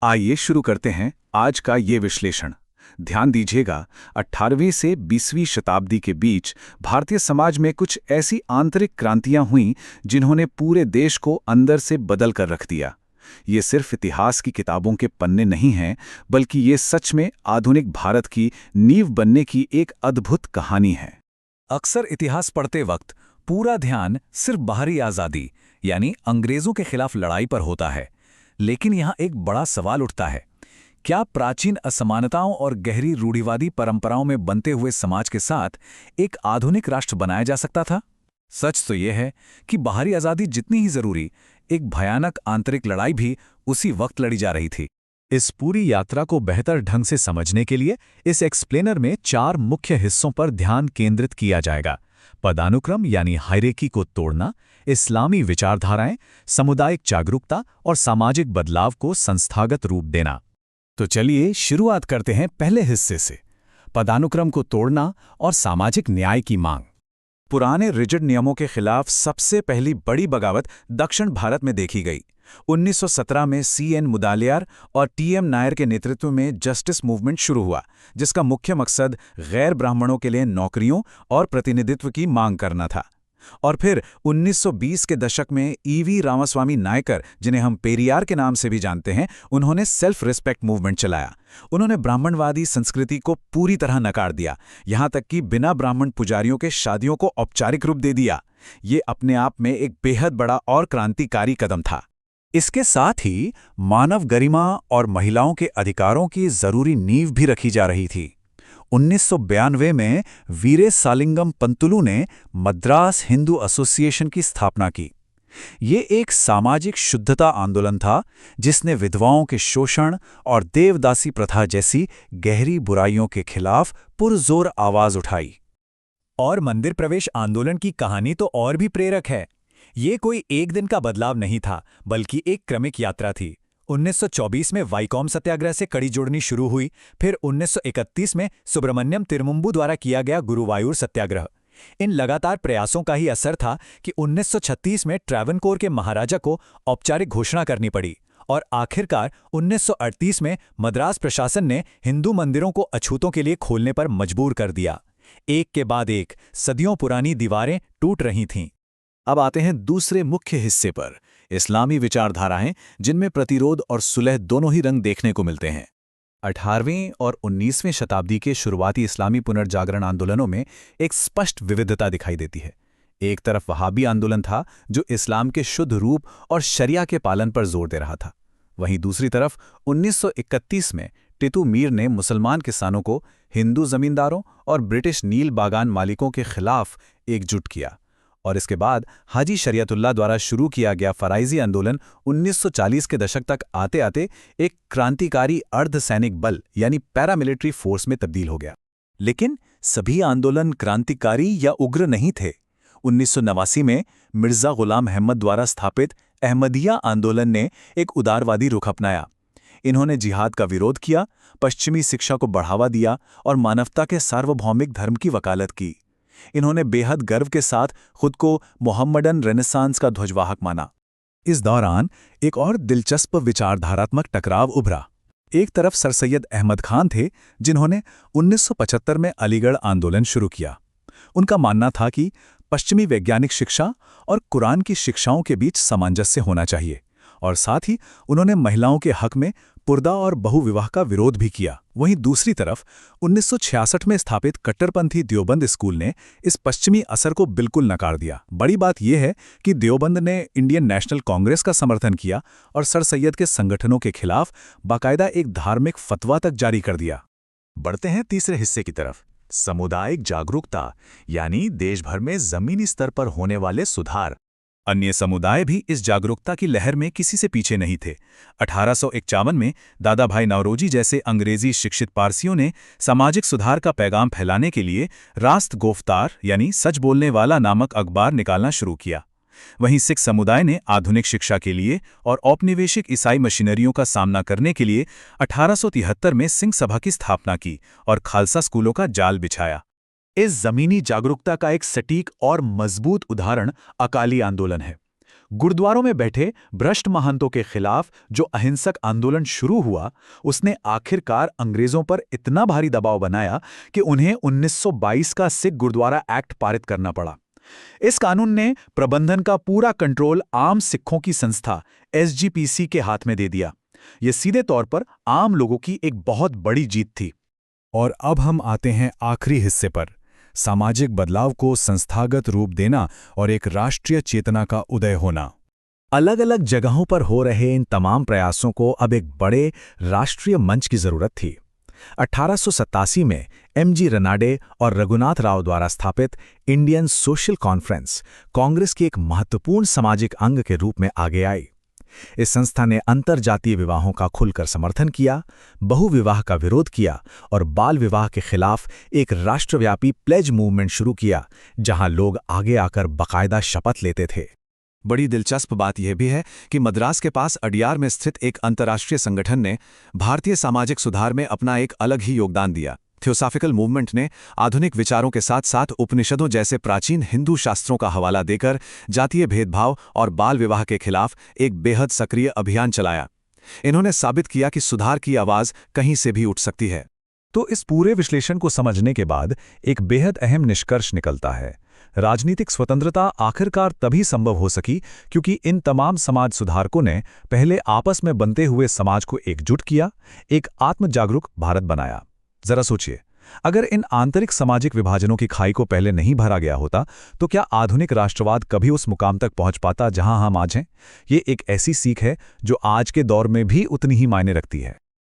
आइए शुरू करते हैं आज का ये विश्लेषण। ध्यान दीजिएगा, 18वीं से 20वीं शताब्दी के बीच भारतीय समाज में कुछ ऐसी आंतरिक क्रांतियां हुईं जिन्होंने पूरे देश को अंदर से बदल कर रख दिया। ये सिर्फ इतिहास की किताबों के पन्ने नहीं हैं, बल्कि ये सच में आधुनिक भारत की नींव बनने की एक अद्भुत कहानी है। अक्सर इतिहास पढ़ते वक्त पूरा ध्यान सिर्फ बाहरी आज़ादी यानी अंग्रेजों के खिलाफ लड़ाई पर होता है, लेकिन यहाँ एक बड़ा सवाल उठता है। क्या प्राचीन असमानताओं और गहरी रूढ़िवादी परंपराओं में बनते हुए समाज के साथ एक आधुनिक राष्ट्र बनाया जा सकता था? सच तो यह है कि बाहरी आज़ादी जितनी ही जरूरी, एक भयानक आंतरिक लड़ाई भी उसी वक्त लड़ी जा रही थी। इस पूरी यात्रा को बेहतर ढंग से समझने के लिए इस एक्सप्लेनर में 4 मुख्य हिस्सों पर ध्यान केंद्रित किया जाएगा। पदानुक्रम यानी हायरार्की को तोड़ना, इस्लामी विचारधाराएं, सामुदायिक जागरूकता और सामाजिक बदलाव को संस्थागत रूप देना। तो चलिए शुरुआत करते हैं पहले हिस्से से, पदानुक्रम को तोड़ना और सामाजिक न्याय की मांग। पुराने रिजिड नियमों के खिलाफ सबसे पहली बड़ी बगावत दक्षिण भारत में देखी गई। 1917 में C.N. मुदालियार और T.M. नायर के नेतृत्व में जस्टिस मूवमेंट शुरू हुआ, जिसका मुख्य मकसद गैर ब्राह्मणों के लिए नौकरियों और प्रतिनिधित्व की मांग करना था। और फिर 1920 के दशक में E.V. रामास्वामी नायकर, जिन्हें हम पेरियार के नाम से भी जानते हैं, उन्होंने सेल्फ रिस्पेक्ट मूवमेंट चलाया। उन्होंने ब्राह्मणवादी संस्कृति को पूरी तरह नकार दिया, यहाँ तक कि बिना ब्राह्मण पुजारियों के शादियों को औपचारिक रूप दे दिया। ये अपने आप में एक बेहद बड़ा और क्रांतिकारी कदम था। इसके साथ ही मानव गरिमा और महिलाओं के अधिकारों की जरूरी नींव भी रखी जा रही थी। 1992 में वीरे सालिंगम पंतुलु ने मद्रास हिंदू एसोसिएशन की स्थापना की। ये एक सामाजिक शुद्धता आंदोलन था जिसने विधवाओं के शोषण और देवदासी प्रथा जैसी गहरी बुराइयों के खिलाफ पुरजोर आवाज उठाई। और मंदिर प्रवेश आंदोलन की कहानी तो और भी प्रेरक है। ये कोई एक दिन का बदलाव नहीं था, बल्कि एक क्रमिक यात्रा थी। 1924 में वाइकोम सत्याग्रह से कड़ी जोड़नी शुरू हुई, फिर 1931 में सुब्रमण्यम तिरुमुम्बु द्वारा किया गया गुरुवायूर सत्याग्रह। इन लगातार प्रयासों का ही असर था कि 1936 में ट्रावनकोर के महाराजा को औपचारिक घोषणा करनी पड़ी, और आखिरकार 1938 में मद्रास प्रशासन ने हिंदू मंदिरों को अछूतों के लिए खोलने पर मजबूर कर दिया। एक के बाद एक सदियों पुरानी दीवारें टूट रही थीं। अब आते हैं दूसरे मुख्य हिस्से पर, इस्लामी विचारधाराएं जिनमें प्रतिरोध और सुलह दोनों ही रंग देखने को मिलते हैं। 18वीं और 19वीं शताब्दी के शुरुआती इस्लामी पुनर्जागरण आंदोलनों में एक स्पष्ट विविधता दिखाई देती है। एक तरफ वहाबी आंदोलन था जो इस्लाम के शुद्ध रूप और शरिया के पालन पर जोर दे रहा था। वहीं दूसरी तरफ 1931 में टिटू मीर ने मुसलमान किसानों को हिंदू जमींदारों और ब्रिटिश नील बागान मालिकों के खिलाफ एकजुट किया। और इसके बाद हाजी शरीयतुल्लाह द्वारा शुरू किया गया फराइजी आंदोलन 1940 के दशक तक आते आते एक क्रांतिकारी अर्धसैनिक बल यानी पैरामिलिट्री फोर्स में तब्दील हो गया। लेकिन सभी आंदोलन क्रांतिकारी या उग्र नहीं थे। 1989 में मिर्जा गुलाम अहमद द्वारा स्थापित अहमदिया आंदोलन ने एक उदारवादी रुख अपनाया। इन्होंने जिहाद का विरोध किया, पश्चिमी शिक्षा को बढ़ावा दिया और मानवता के सार्वभौमिक धर्म की वकालत की। इन्होंने बेहद गर्व के साथ खुद को मोहम्मडन रेनेसांस का ध्वजवाहक माना। इस दौरान एक और दिलचस्प विचारधारात्मक टकराव उभरा। एक तरफ सर सैयद अहमद खान थे, जिन्होंने 1975 में अलीगढ़ आंदोलन शुरू किया। उनका मानना था कि पश्चिमी वैज्ञानिक शिक्षा और कुरान की शिक्षाओं के बीच सामंजस्य होना चाहिए, और साथ ही उन्होंने महिलाओं के हक में पुर्दा और बहुविवाह का विरोध भी किया। वहीं दूसरी तरफ 1966 में स्थापित कट्टरपंथी देवबंद स्कूल ने इस पश्चिमी असर को बिल्कुल नकार दिया। बड़ी बात यह है कि देवबंद ने इंडियन नेशनल कांग्रेस का समर्थन किया और सर सैयद के संगठनों के खिलाफ बाकायदा एक धार्मिक फतवा तक जारी कर दिया। बढ़ते हैं तीसरे हिस्से की तरफ, सामुदायिक जागरूकता यानी देश भर में जमीनी स्तर पर होने वाले सुधार। अन्य समुदाय भी इस जागरूकता की लहर में किसी से पीछे नहीं थे। 1851 में दादा भाई नौरोजी जैसे अंग्रेजी शिक्षित पारसियों ने सामाजिक सुधार का पैगाम फैलाने के लिए रास्त गोफ्तार यानी सच बोलने वाला नामक अखबार निकालना शुरू किया। वहीं सिख समुदाय ने आधुनिक शिक्षा के लिए और औपनिवेशिक ईसाई मशीनरियों का सामना करने के लिए 1873 में सिंह सभा की स्थापना की और खालसा स्कूलों का जाल बिछाया। इस जमीनी जागरूकता का एक सटीक और मजबूत उदाहरण अकाली आंदोलन है। गुरुद्वारों में बैठे भ्रष्ट महंतों के खिलाफ जो अहिंसक आंदोलन शुरू हुआ, उसने आखिरकार अंग्रेजों पर इतना भारी दबाव बनाया कि उन्हें 1922 का सिख गुरुद्वारा एक्ट पारित करना पड़ा। इस कानून ने प्रबंधन का पूरा कंट्रोल आम सिखों की संस्था SGPC के हाथ में दे दिया। यह सीधे तौर पर आम लोगों की एक बहुत बड़ी जीत थी। और अब हम आते हैं आखिरी हिस्से पर, सामाजिक बदलाव को संस्थागत रूप देना और एक राष्ट्रीय चेतना का उदय होना। अलग अलग जगहों पर हो रहे इन तमाम प्रयासों को अब एक बड़े राष्ट्रीय मंच की जरूरत थी। 1887 में MG रनाडे और रघुनाथ राव द्वारा स्थापित इंडियन सोशल कॉन्फ्रेंस कांग्रेस के एक महत्वपूर्ण सामाजिक अंग के रूप में आगे आई। इस संस्था ने अंतरजातीय विवाहों का खुलकर समर्थन किया, बहुविवाह का विरोध किया और बाल विवाह के खिलाफ एक राष्ट्रव्यापी प्लेज मूवमेंट शुरू किया, जहां लोग आगे आकर बाकायदा शपथ लेते थे। बड़ी दिलचस्प बात यह भी है कि मद्रास के पास अडियार में स्थित एक अंतर्राष्ट्रीय संगठन ने भारतीय सामाजिक सुधार में अपना एक अलग ही योगदान दिया। थियोसॉफिकल मूवमेंट ने आधुनिक विचारों के साथ साथ उपनिषदों जैसे प्राचीन हिंदू शास्त्रों का हवाला देकर जातीय भेदभाव और बाल विवाह के खिलाफ एक बेहद सक्रिय अभियान चलाया। इन्होंने साबित किया कि सुधार की आवाज कहीं से भी उठ सकती है। तो इस पूरे विश्लेषण को समझने के बाद एक बेहद अहम निष्कर्ष निकलता है। राजनीतिक स्वतंत्रता आखिरकार तभी संभव हो सकी क्योंकि इन तमाम समाज सुधारकों ने पहले आपस में बनते हुए समाज को एकजुट किया, एक आत्मजागरूक भारत बनाया। जरा सोचिए, अगर इन आंतरिक सामाजिक विभाजनों की खाई को पहले नहीं भरा गया होता तो क्या आधुनिक राष्ट्रवाद कभी उस मुकाम तक पहुंच पाता जहां हम आज हैं? ये एक ऐसी सीख है जो आज के दौर में भी उतनी ही मायने रखती है।